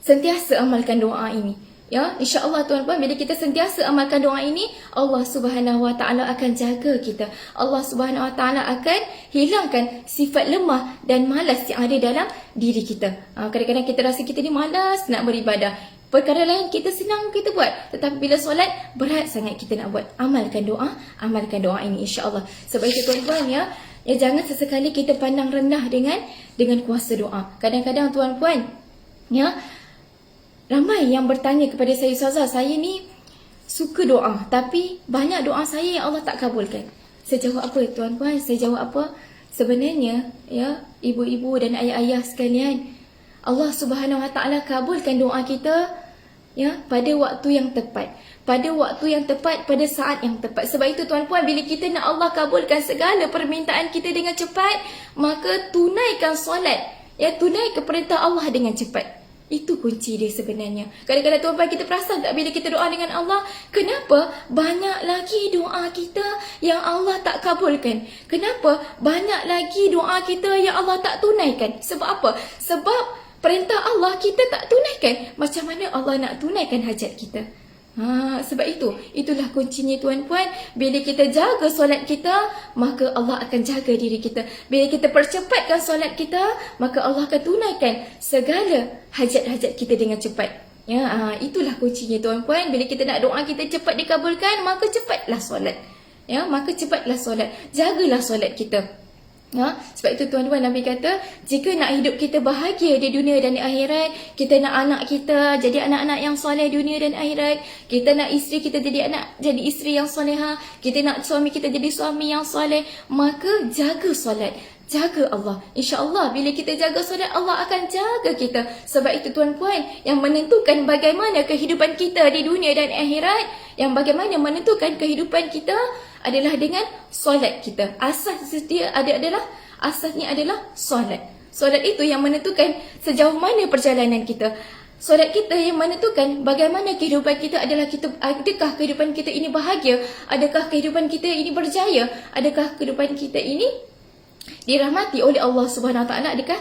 sentiasa amalkan doa ini. InsyaAllah, tuan-puan, bila kita sentiasa amalkan doa ini, Allah Subhanahu Wa Taala akan jaga kita. Allah Subhanahu Wa Taala akan hilangkan sifat lemah dan malas yang ada dalam diri kita. Kadang-kadang kita rasa kita ni malas nak beribadah. Perkara lain kita senang kita buat, tetapi bila solat berat sangat kita nak buat. Amalkan doa ini, insya-Allah. Sebab itu, tuan-puan, jangan sesekali kita pandang rendah dengan kuasa doa. Kadang-kadang, tuan-puan, ramai yang bertanya kepada saya, Ustazah, saya ni suka doa, tapi banyak doa saya yang Allah tak kabulkan. Saya jawab apa, tuan-puan? Saya jawab apa? Sebenarnya, ibu-ibu dan ayah-ayah sekalian, Allah Subhanahu Wa Taala kabulkan doa kita pada waktu yang tepat. Pada waktu yang tepat, pada saat yang tepat. Sebab itu, tuan-puan, bila kita nak Allah kabulkan segala permintaan kita dengan cepat, maka tunaikan solat. Tunaikan perintah Allah dengan cepat. Itu kunci dia sebenarnya. Kadang-kadang, tuan-puan, kita perasan tak bila kita doa dengan Allah, kenapa banyak lagi doa kita yang Allah tak kabulkan? Kenapa banyak lagi doa kita yang Allah tak tunaikan? Sebab apa? Sebab perintah Allah kita tak tunaikan. Macam mana Allah nak tunaikan hajat kita? Sebab itulah kuncinya tuan-puan. Bila kita jaga solat kita, maka Allah akan jaga diri kita. Bila kita percepatkan solat kita, maka Allah akan tunaikan segala hajat-hajat kita dengan cepat. Itulah kuncinya tuan-puan. Bila kita nak doa kita cepat dikabulkan, maka cepatlah solat. Maka cepatlah solat. Jagalah solat kita. Sebab itu tuan-tuan, Nabi kata, jika nak hidup kita bahagia di dunia dan di akhirat, kita nak anak kita jadi anak-anak yang soleh dunia dan akhirat, kita nak isteri kita jadi isteri yang soleha, kita nak suami kita jadi suami yang soleh, maka jaga solat, jaga Allah. InsyaAllah bila kita jaga solat, Allah akan jaga kita. Sebab itu tuan-puan, yang menentukan bagaimana kehidupan kita di dunia dan akhirat, yang bagaimana menentukan kehidupan kita adalah dengan solat kita. Asasnya adalah solat. Solat itu yang menentukan sejauh mana perjalanan kita. Solat kita yang menentukan bagaimana kehidupan kita adalah adakah kehidupan kita ini bahagia, adakah kehidupan kita ini berjaya, adakah kehidupan kita ini dirahmati oleh Allah Subhanahu Wa Taala, adakah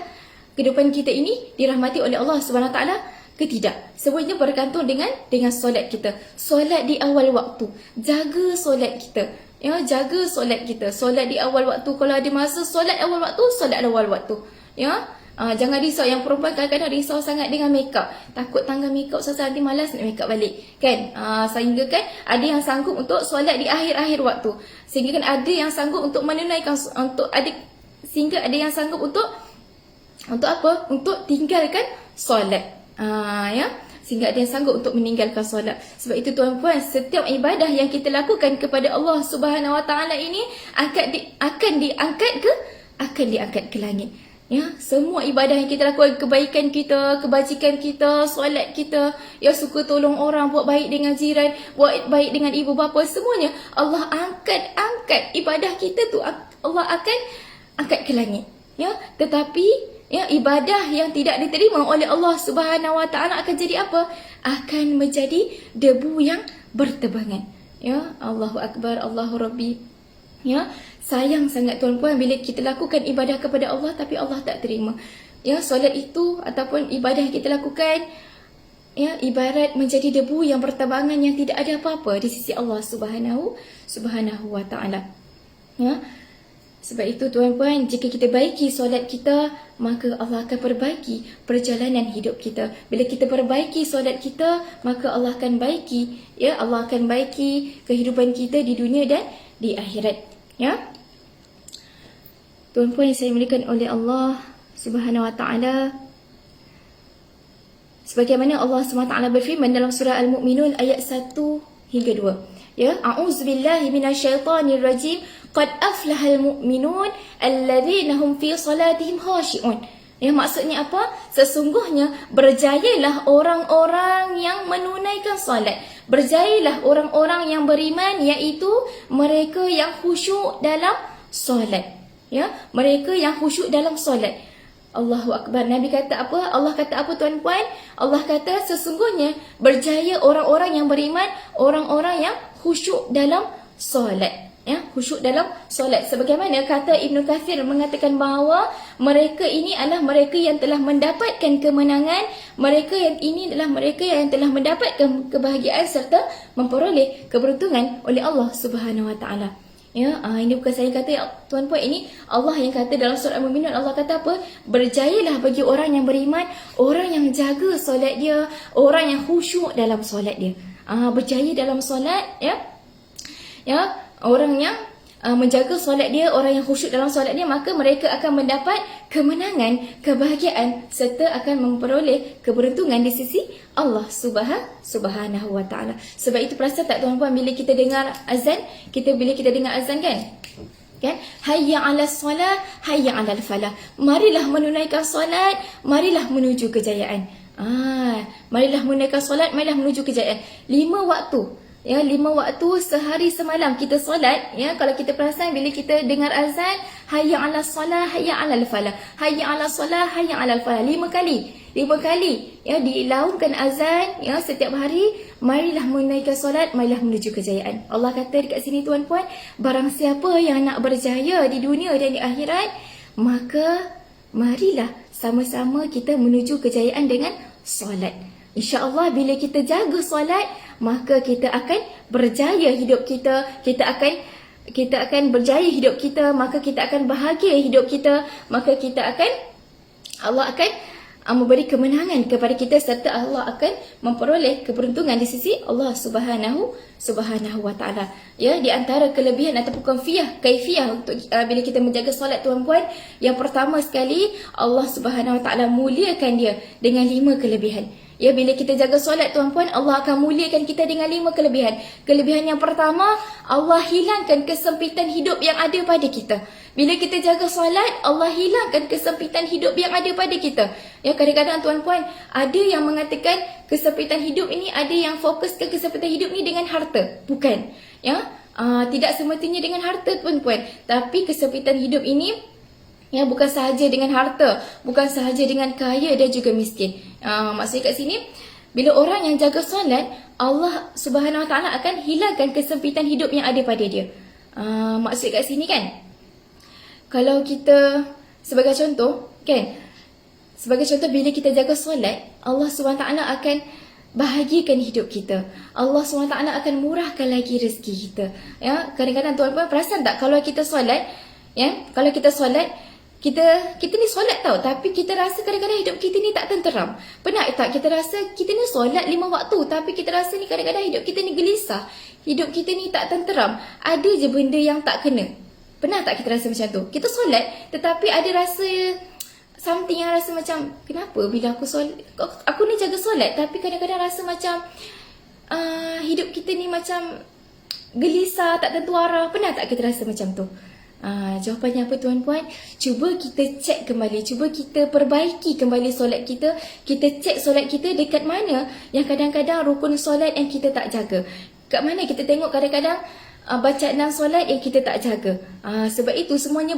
kehidupan kita ini dirahmati oleh Allah Subhanahu Wa Taala ke tidak. Semuanya bergantung dengan solat kita. Solat di awal waktu. Jaga solat kita. Jaga solat kita. Solat di awal waktu. Kalau ada masa solat awal waktu, solat awal waktu. Jangan risau. Yang perempuan kadang-kadang risau sangat dengan makeup. Takut tanggal makeup selesai nanti malas nak makeup balik. Kan? Sehingga kan ada yang sanggup untuk solat di akhir-akhir waktu. Sehingga kan ada yang sanggup untuk menunaikan sehingga ada yang sanggup untuk apa? Untuk tinggalkan solat. Sehingga ada yang sanggup untuk meninggalkan solat. Sebab itu tuan-puan, setiap ibadah yang kita lakukan kepada Allah Subhanahu Wa Taala ini akan diangkat ke langit. Semua ibadah yang kita lakukan, kebaikan kita, kebajikan kita, solat kita, suka tolong orang, buat baik dengan jiran, buat baik dengan ibu bapa, semuanya Allah angkat ibadah kita tu, Allah akan angkat ke langit. Tetapi ibadah yang tidak diterima oleh Allah Subhanahu Wa Taala akan jadi apa? Akan menjadi debu yang bertebangan. Allahu Akbar, Allahu Rabbi. Sayang sangat tuan-puan bila kita lakukan ibadah kepada Allah tapi Allah tak terima. Solat itu ataupun ibadah yang kita lakukan ibarat menjadi debu yang bertebangan yang tidak ada apa-apa di sisi Allah Subhanahu Wa Taala. Sebab itu tuan-puan, jika kita baiki solat kita, maka Allah akan perbaiki perjalanan hidup kita. Bila kita perbaiki solat kita, maka Allah akan baiki Allah akan baiki kehidupan kita di dunia dan di akhirat. Tuan-puan yang saya muliakan oleh Allah Subhanahu Wa Taala, sebagaimana Allah Subhanahu Wa Taala berfirman dalam surah Al-Mu'minun ayat 1 hingga 2. A'udzubillahi minasyaitonirrajim. Qad aflahal mu'minun alladzina hum fi salatihim khashi'un. Maksudnya apa? Sesungguhnya berjayalah orang-orang yang menunaikan solat. Berjayalah orang-orang yang beriman, iaitu mereka yang khusyuk dalam solat. Mereka yang khusyuk dalam solat. Allahu Akbar. Nabi kata apa? Allah kata apa tuan-puan? Allah kata sesungguhnya berjaya orang-orang yang beriman, orang-orang yang khusyuk dalam solat. Khusyuk dalam solat. Sebagaimana kata Ibn Kathir mengatakan bahawa mereka ini adalah mereka yang telah mendapatkan kemenangan. Mereka yang ini adalah mereka yang telah mendapatkan kebahagiaan serta memperoleh keberuntungan oleh Allah Subhanahu Wa Taala. Ini bukan saya kata tuan-puan, ini Allah yang kata dalam surah Al-Mu'minun. Allah kata apa? Berjayalah bagi orang yang beriman, orang yang jaga solat dia, orang yang khusyuk dalam solat dia. Berjaya dalam solat, orang yang menjaga solat dia, orang yang khusyuk dalam solat dia, maka mereka akan mendapat kemenangan, kebahagiaan serta akan memperoleh keberuntungan di sisi Allah Subhanahu Wa Taala. Sebab itu perasan tak tuan-puan bila kita dengar azan, bila kita dengar azan kan? Hayya 'alas solah, hayya 'alal falah. Marilah menunaikan solat, marilah menuju kejayaan. Marilah menunaikan solat, marilah menuju kejayaan. 5 waktu. 5 waktu sehari semalam kita solat. Kalau kita perasan bila kita dengar azan, hayya 'alas solah, hayya 'alal falah. Hayya 'alas solah, hayya 'alal falah. 5 kali. Dilaungkan azan setiap hari. Marilah menunaikan solat, marilah menuju kejayaan. Allah kata dekat sini tuan-puan, barang siapa yang nak berjaya di dunia dan di akhirat, maka marilah sama-sama kita menuju kejayaan dengan solat. InsyaAllah bila kita jaga solat, maka kita akan berjaya hidup kita. Kita akan berjaya hidup kita, maka kita akan bahagia hidup kita, maka Allah akan memberi kemenangan kepada kita, serta Allah akan memperoleh keberuntungan di sisi Allah Subhanahu wa taala. Ya, di antara kelebihan ataupun kaifiah untuk bila kita menjaga solat, tuan-puan, yang pertama sekali, Allah Subhanahu wa taala muliakan dia dengan 5 kelebihan. Ya, bila kita jaga solat, tuan-puan, Allah akan muliakan kita dengan 5 kelebihan. Kelebihan yang pertama, Allah hilangkan kesempitan hidup yang ada pada kita. Bila kita jaga solat, Allah hilangkan kesempitan hidup yang ada pada kita. Ya, kadang-kadang, tuan-puan, ada yang mengatakan kesempitan hidup ini, ada yang fokuskan kesempitan hidup ni dengan harta. Bukan. Ya, tidak semestinya dengan harta, tuan-puan. Tapi kesempitan hidup ini, ya, bukan sahaja dengan harta, bukan sahaja dengan kaya dan juga miskin. Maksudnya kat sini, bila orang yang jaga solat, Allah Subhanahu wa taala akan hilangkan kesempitan hidup yang ada pada dia. Maksud kat sini kan, kalau kita sebagai contoh bila kita jaga solat, Allah Subhanahu wa taala akan bahagiakan hidup kita. Allah SWT akan murahkan lagi rezeki kita. Ya, kadang-kadang tuan-puan perasan tak, kalau kita solat, ya, kalau kita solat, kita ni solat tau, tapi kita rasa kadang-kadang hidup kita ni tak tenteram. Pernah tak kita rasa kita ni solat 5 waktu, tapi kita rasa ni kadang-kadang hidup kita ni gelisah, hidup kita ni tak tenteram, ada je benda yang tak kena. Pernah tak kita rasa macam tu? Kita solat, tetapi ada rasa something yang rasa macam, kenapa bila aku solat, aku ni jaga solat, tapi kadang-kadang rasa macam hidup kita ni macam gelisah, tak tentu arah. Pernah tak kita rasa macam tu? Jawapannya apa, tuan-puan? Cuba kita cek kembali, cuba kita perbaiki kembali solat kita. Kita cek solat kita dekat mana yang kadang-kadang rukun solat yang kita tak jaga. Kat mana kita tengok kadang-kadang bacaan solat yang kita tak jaga. Sebab itu semuanya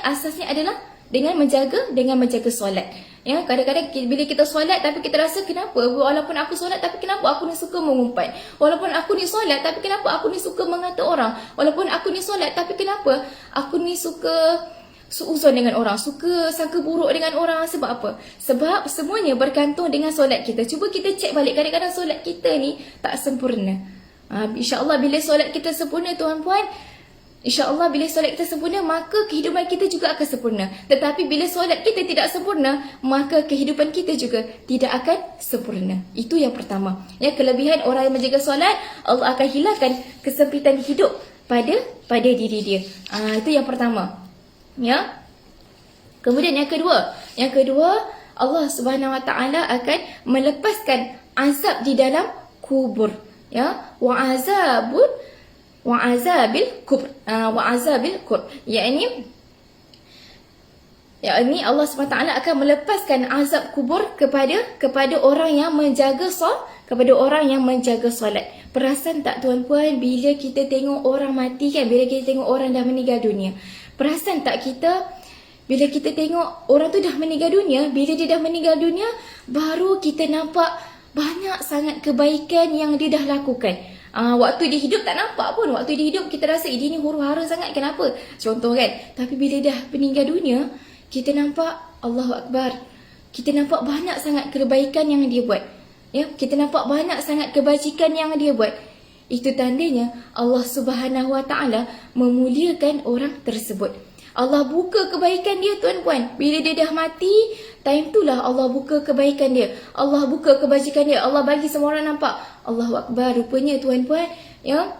asasnya adalah dengan menjaga solat. Ya, kadang-kadang bila kita solat tapi kita rasa, kenapa walaupun aku solat tapi kenapa aku ni suka mengumpat? Walaupun aku ni solat tapi kenapa aku ni suka mengata orang? Walaupun aku ni solat tapi kenapa aku ni suka suuzon dengan orang, suka sangka buruk dengan orang? Sebab apa? Sebab semuanya bergantung dengan solat kita. Cuba kita cek balik, kadang-kadang solat kita ni tak sempurna. InsyaAllah bila solat kita sempurna, tuan-puan, InsyaAllah bila solat kita sempurna, maka kehidupan kita juga akan sempurna. Tetapi bila solat kita tidak sempurna, maka kehidupan kita juga tidak akan sempurna. Itu yang pertama. Ya, kelebihan orang yang menjaga solat, Allah akan hilangkan kesempitan hidup pada diri dia. Itu yang pertama. Ya. Kemudian yang kedua, Allah Subhanahu wa taala akan melepaskan azab di dalam kubur. Ya, wa'azabil kubur. Yakni Allah SWT akan melepaskan azab kubur kepada orang yang menjaga solat. Perasan tak, tuan-puan, bila kita tengok orang mati kan, bila kita tengok orang dah meninggal dunia, perasan tak kita bila kita tengok orang tu dah meninggal dunia, bila dia dah meninggal dunia, baru kita nampak banyak sangat kebaikan yang dia dah lakukan. Waktu dia hidup tak nampak pun. Waktu dia hidup kita rasa dia ni huru-hara sangat, kenapa? Contoh kan. Tapi bila dah meninggal dunia, kita nampak Allahu Akbar. Kita nampak banyak sangat kebaikan yang dia buat. Ya, kita nampak banyak sangat kebajikan yang dia buat. Itu tandanya Allah Subhanahu wa taala memuliakan orang tersebut. Allah buka kebaikan dia, tuan-puan. Bila dia dah mati, time itulah Allah buka kebaikan dia. Allah buka kebajikan dia. Allah bagi semua orang nampak. Allahu Akbar. Rupanya, tuan-puan, ya,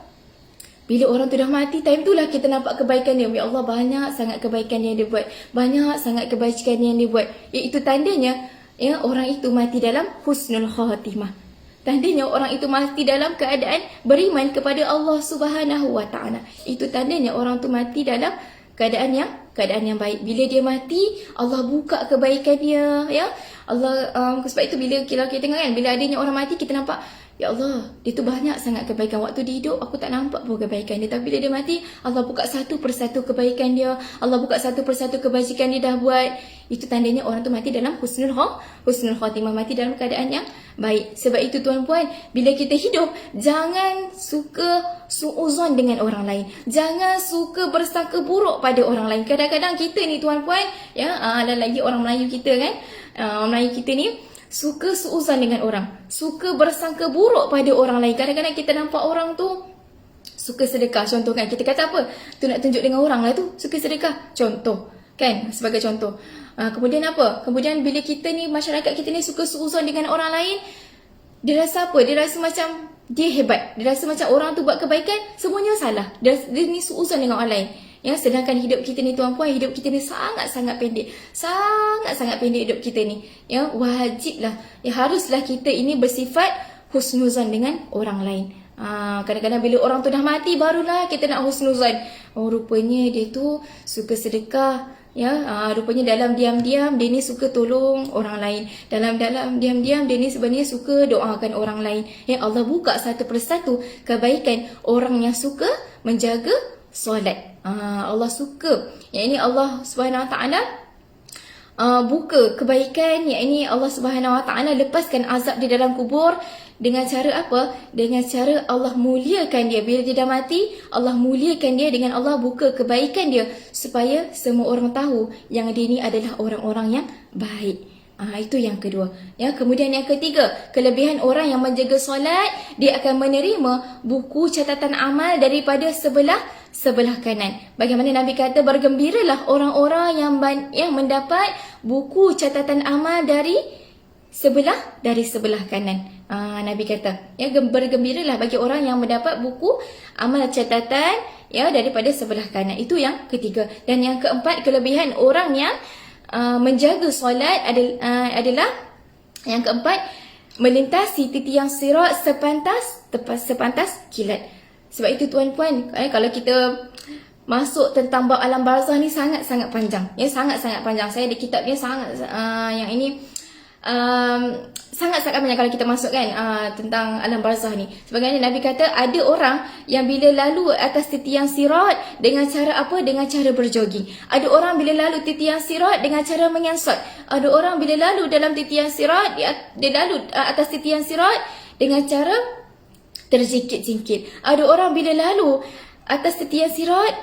bila orang tu dah mati, time itulah kita nampak kebaikan dia. Ya Allah, banyak sangat kebaikan yang dia buat. Banyak sangat kebajikan yang dia buat. Iaitu tandanya, ya, orang itu mati dalam husnul khatimah. Tandanya orang itu mati dalam keadaan beriman kepada Allah Subhanahu wa taala. Itu tandanya orang tu mati dalam keadaan yang baik. Bila dia mati, Allah buka kebaikan dia, ya. Allah sebab itu bila kita tengok kan, bila adanya orang mati, kita nampak, ya Allah, dia tu banyak sangat kebaikan. Waktu dia hidup, aku tak nampak pun kebaikan dia. Tapi bila dia mati, Allah buka satu persatu kebaikan dia. Allah buka satu persatu kebajikan dia dah buat. Itu tandanya orang tu mati dalam husnul khatimah, mati dalam keadaan yang baik. Sebab itu, tuan-puan, bila kita hidup, jangan suka suuzon dengan orang lain. Jangan suka bersangka buruk pada orang lain. Kadang-kadang kita ni, tuan-puan, ya, dan lagi orang Melayu kita kan, orang Melayu kita ni suka suuzon dengan orang, suka bersangka buruk pada orang lain. Kadang-kadang kita nampak orang tu suka sedekah, contoh kan, kita kata apa? Tu nak tunjuk dengan orang lah tu, suka sedekah, contoh kan, sebagai contoh. Kemudian apa? Kemudian bila kita ni, masyarakat kita ni suka suuzon dengan orang lain, dia rasa apa? Dia rasa macam dia hebat. Dia rasa macam orang tu buat kebaikan, semuanya salah. Dia ni suuzon dengan orang lain. Ya, sedangkan hidup kita ni tuan-puan, hidup kita ni sangat-sangat pendek. Sangat-sangat pendek hidup kita ni. Ya, wajiblah, ya haruslah kita ini bersifat husnuzan dengan orang lain. Kadang-kadang bila orang tu dah mati, barulah kita nak husnuzan. Oh, rupanya dia tu suka sedekah. Ya, rupanya dalam diam-diam dia ni suka tolong orang lain. Dalam-dalam diam-diam dia ni sebenarnya suka doakan orang lain. Ya, Allah buka satu persatu kebaikan orang yang suka menjaga solat. Allah suka. Yang ini Allah Subhanahu Wa Taala buka kebaikan, yang ini Allah Subhanahu Wa Taala lepaskan azab di dalam kubur dengan cara apa? Dengan cara Allah muliakan dia. Bila dia dah mati, Allah muliakan dia dengan Allah buka kebaikan dia supaya semua orang tahu yang dia ni adalah orang-orang yang baik. Itu yang kedua. Ya, kemudian yang ketiga, kelebihan orang yang menjaga solat, dia akan menerima buku catatan amal daripada sebelah kanan. Bagaimana Nabi kata, bergembiralah orang-orang yang mendapat buku catatan amal dari sebelah kanan. Nabi kata, ya, bergembiralah bagi orang yang mendapat buku amal catatan, ya, daripada sebelah kanan. Itu yang ketiga. Dan yang keempat, kelebihan orang yang menjaga solat adalah yang keempat, melintasi titian sirat sepantas kilat. Sebab itu tuan-puan, kalau kita masuk tentang bab alam barzah ni sangat-sangat panjang. Ya, sangat-sangat panjang. Saya ada kitabnya yang ini sangat-sangat banyak kalau kita masuk kan tentang alam barzah ni. Sebagaimana Nabi kata, ada orang yang bila lalu atas titian sirat dengan cara apa? Dengan cara berjoging. Ada orang bila lalu titian sirat dengan cara menyansot. Ada orang bila lalu dalam titian sirat, dia lalu atas titian sirat dengan cara terjingkit-jingkit. Ada orang bila lalu atas titian sirat,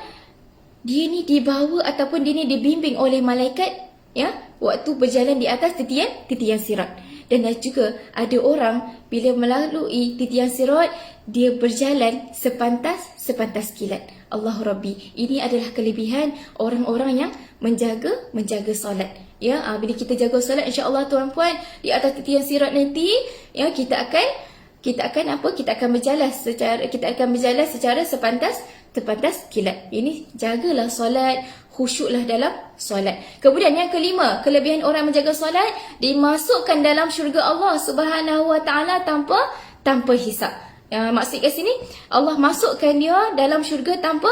dia ni dibawa ataupun dia ni dibimbing oleh malaikat, ya, waktu berjalan di atas titian sirat. Dan juga ada orang bila melalui titian sirat, dia berjalan sepantas kilat. Allah Rabbi. Ini adalah kelebihan orang-orang yang menjaga solat. Ya, bila kita jaga solat, insya-Allah tuan-puan, di atas titian sirat nanti, ya, kita akan berjalan secara sepantas kilat. Ini jagalah solat, khusyuklah dalam solat. Kemudian yang kelima, kelebihan orang menjaga solat, dimasukkan dalam syurga Allah Subhanahu Wa Taala tanpa hisab. Maksud kat sini, Allah masukkan dia dalam syurga tanpa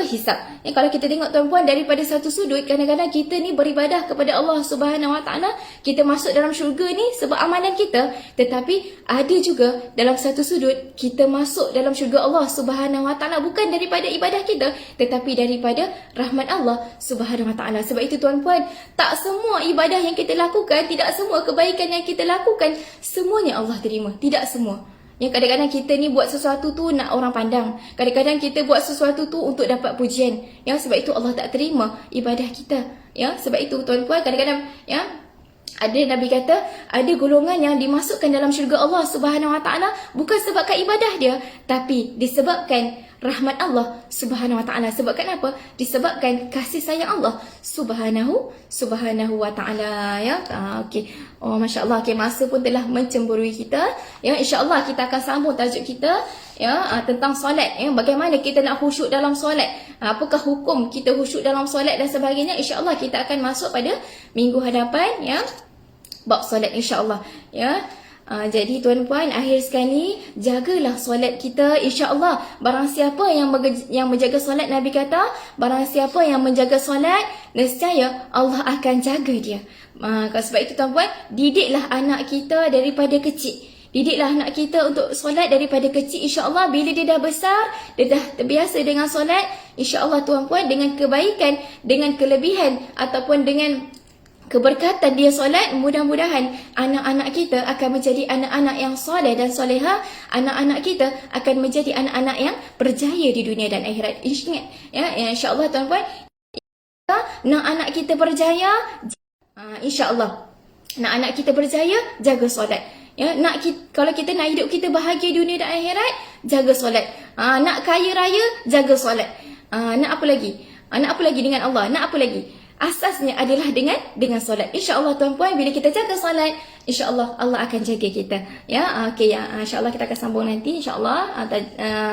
hisab. Ya, kalau kita tengok tuan-puan, daripada satu sudut, kadang-kadang kita ni beribadah kepada Allah Subhanahu Wa Taala, kita masuk dalam syurga ni sebab amalan kita. Tetapi ada juga dalam satu sudut, kita masuk dalam syurga Allah Subhanahu Wa Taala bukan daripada ibadah kita, tetapi daripada rahmat Allah Subhanahu Wa Taala. Sebab itu tuan-puan, tak semua ibadah yang kita lakukan, tidak semua kebaikan yang kita lakukan, semuanya Allah terima. Tidak semua. Yang kadang-kadang kita ni buat sesuatu tu nak orang pandang. Kadang-kadang kita buat sesuatu tu untuk dapat pujian. Ya, sebab itu Allah tak terima ibadah kita. Ya, sebab itu tuan-puan, kadang-kadang, ya, ada Nabi kata, ada golongan yang dimasukkan dalam syurga Allah Subhanahu Wa Taala bukan sebabkan ibadah dia, tapi disebabkan rahmat Allah Subhanahu Wa Taala. Sebabkan apa? Disebabkan kasih sayang Allah Subhanahu Wa Taala. Ya, okey. Oh, masya-Allah. Okey, masa pun telah mencemburui kita. Ya, insya-Allah kita akan sambung tajuk kita, ya, tentang solat. Ya, bagaimana kita nak khusyuk dalam solat? Apakah hukum kita khusyuk dalam solat dan sebagainya? Insya-Allah kita akan masuk pada minggu hadapan, ya, bab solat insya-Allah. Ya. Jadi tuan-puan, akhir sekali, jagalah solat kita, insya-Allah. Barang siapa yang menjaga solat, Nabi kata, barang siapa yang menjaga solat, nescaya Allah akan jaga dia. Sebab itu tuan-puan, didiklah anak kita daripada kecil. Didiklah anak kita untuk solat daripada kecil, insya-Allah. Bila dia dah besar, dia dah terbiasa dengan solat, insya-Allah tuan-puan, dengan kebaikan, dengan kelebihan ataupun dengan keberkatan dia solat, mudah-mudahan anak-anak kita akan menjadi anak-anak yang soleh dan soleha. Anak-anak kita akan menjadi anak-anak yang berjaya di dunia dan akhirat. Ingat, ya, insya-Allah tuan-puan, nak anak kita berjaya, insya-Allah Nak anak kita berjaya, jaga solat. Ya, kalau kita nak hidup kita bahagia dunia dan akhirat, jaga solat. Nak kaya raya, jaga solat. Nak apa lagi? Nak apa lagi dengan Allah? Nak apa lagi? Asasnya adalah dengan solat. InsyaAllah tuan-puan, bila kita jaga solat, InsyaAllah Allah akan jaga kita. Ya, okey ya. InsyaAllah kita akan sambung nanti. InsyaAllah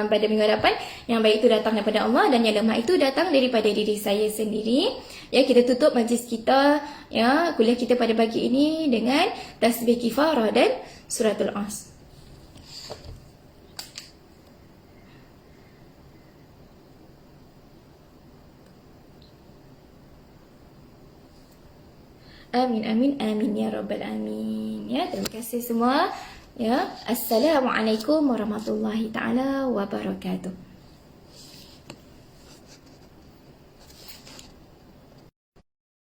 pada minggu hadapan. Yang baik itu datang daripada Allah dan yang lemah itu datang daripada diri saya sendiri. Ya, kita tutup majlis kita, ya, kuliah kita pada pagi ini dengan tasbih kifarah dan suratul As. Amin, amin, amin ya rabbal amin. Ya, terima kasih semua. Ya, assalamualaikum warahmatullahi taala wabarakatuh.